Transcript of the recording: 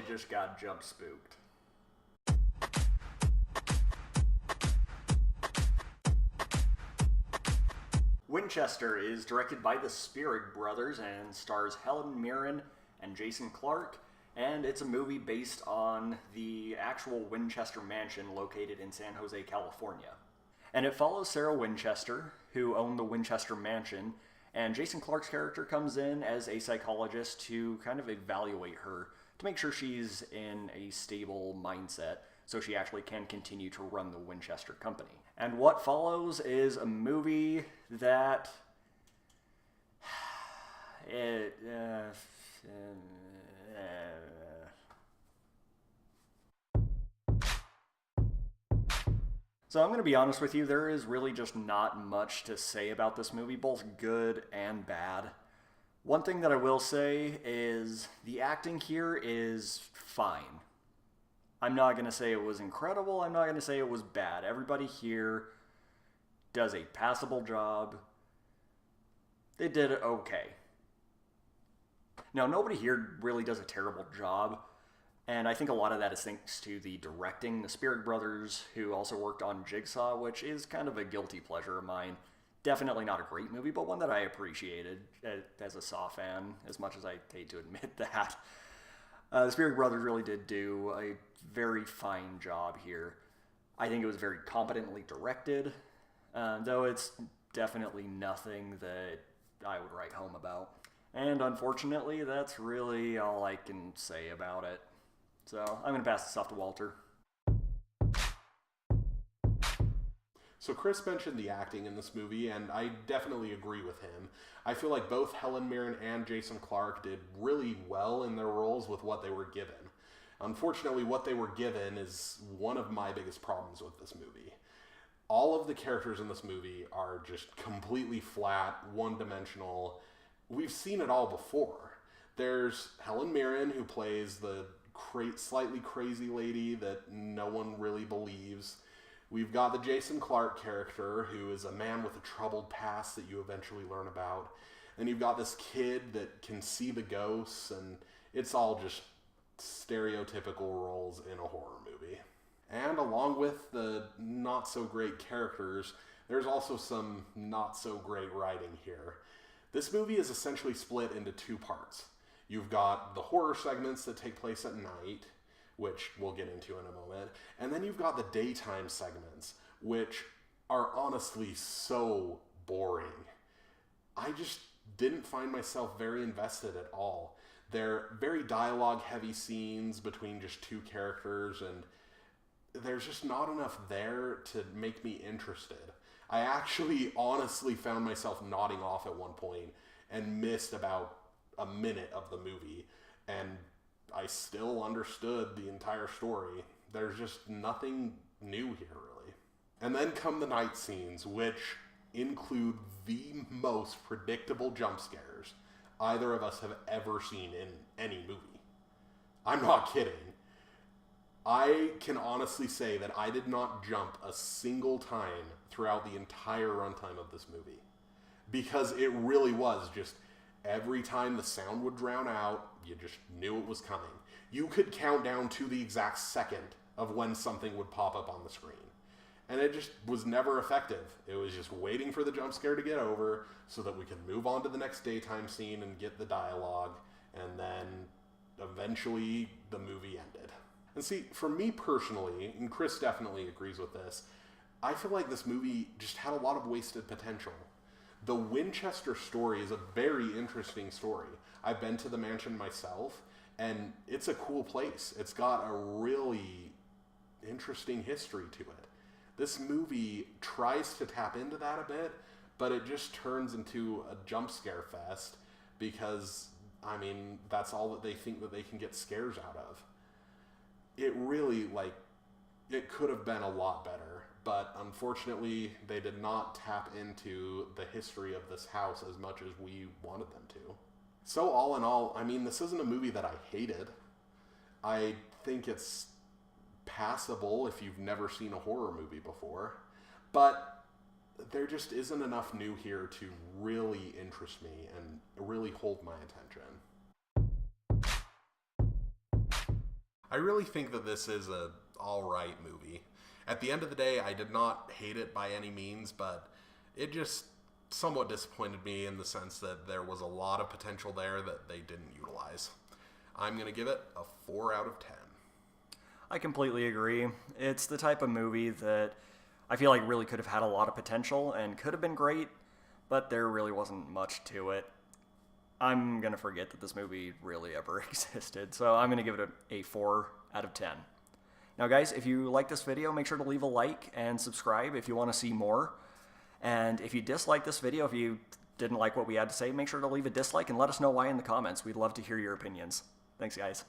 just got jump spooked. Winchester is directed by the Spierig brothers and stars Helen Mirren and Jason Clarke, and it's a movie based on the actual Winchester mansion located in San Jose, California. And it follows Sarah Winchester, who owned the Winchester mansion, and Jason Clarke's character comes in as a psychologist to kind of evaluate her to make sure she's in a stable mindset so she actually can continue to run the Winchester company. And what follows is a movie that So I'm going to be honest with you, there is really just not much to say about this movie, both good and bad. One thing that I will say is the acting here is fine. I'm not going to say it was incredible, I'm not going to say it was bad. Everybody here does a passable job. They did okay. Now, nobody here really does a terrible job, and I think a lot of that is thanks to the directing. The Spierig brothers, who also worked on Jigsaw, which is kind of a guilty pleasure of mine. Definitely not a great movie, but one that I appreciated as a Saw fan, as much as I hate to admit that. The Spierig brothers really did do a very fine job here. I think it was very competently directed, though it's definitely nothing that I would write home about. And unfortunately, that's really all I can say about it. So I'm going to pass this off to Walter. So Chris mentioned the acting in this movie, and I definitely agree with him. I feel like both Helen Mirren and Jason Clarke did really well in their roles with what they were given. Unfortunately, what they were given is one of my biggest problems with this movie. All of the characters in this movie are just completely flat, one-dimensional. We've seen it all before. There's Helen Mirren, who plays the slightly crazy lady that no one really believes. We've got the Jason Clarke character, who is a man with a troubled past that you eventually learn about. And you've got this kid that can see the ghosts, and it's all just stereotypical roles in a horror movie. And along with the not-so-great characters, there's also some not-so-great writing here. This movie is essentially split into two parts. You've got the horror segments that take place at night, which we'll get into in a moment. And then you've got the daytime segments, which are honestly so boring. I just didn't find myself very invested at all. They're very dialogue-heavy scenes between just two characters, and there's just not enough there to make me interested. I actually honestly found myself nodding off at one point and missed about a minute of the movie, and I still understood the entire story. There's just nothing new here, really. And then come the night scenes, which include the most predictable jump scares either of us have ever seen in any movie. I'm not kidding. I can honestly say that I did not jump a single time throughout the entire runtime of this movie, because it really was just every time the sound would drown out, you just knew it was coming. You could count down to the exact second of when something would pop up on the screen. And it just was never effective. It was just waiting for the jump scare to get over so that we could move on to the next daytime scene and get the dialogue, and then eventually the movie ended. And see, for me personally, and Chris definitely agrees with this, I feel like this movie just had a lot of wasted potential. The Winchester story is a very interesting story. I've been to the mansion myself, and it's a cool place. It's got a really interesting history to it. This movie tries to tap into that a bit, but it just turns into a jump scare fest because, I mean, that's all that they think that they can get scares out of. It really, it could have been a lot better, but unfortunately, they did not tap into the history of this house as much as we wanted them to. So all in all, I mean, this isn't a movie that I hated. I think it's passable if you've never seen a horror movie before, but there just isn't enough new here to really interest me and really hold my attention. I really think that this is a alright movie. At the end of the day, I did not hate it by any means, but it just somewhat disappointed me in the sense that there was a lot of potential there that they didn't utilize. I'm going to give it a 4 out of 10. I completely agree. It's the type of movie that I feel like really could have had a lot of potential and could have been great, but there really wasn't much to it. I'm going to forget that this movie really ever existed, so I'm going to give it a 4 out of 10. Now guys, if you like this video, make sure to leave a like and subscribe if you want to see more. And if you dislike this video, if you didn't like what we had to say, make sure to leave a dislike and let us know why in the comments. We'd love to hear your opinions. Thanks guys.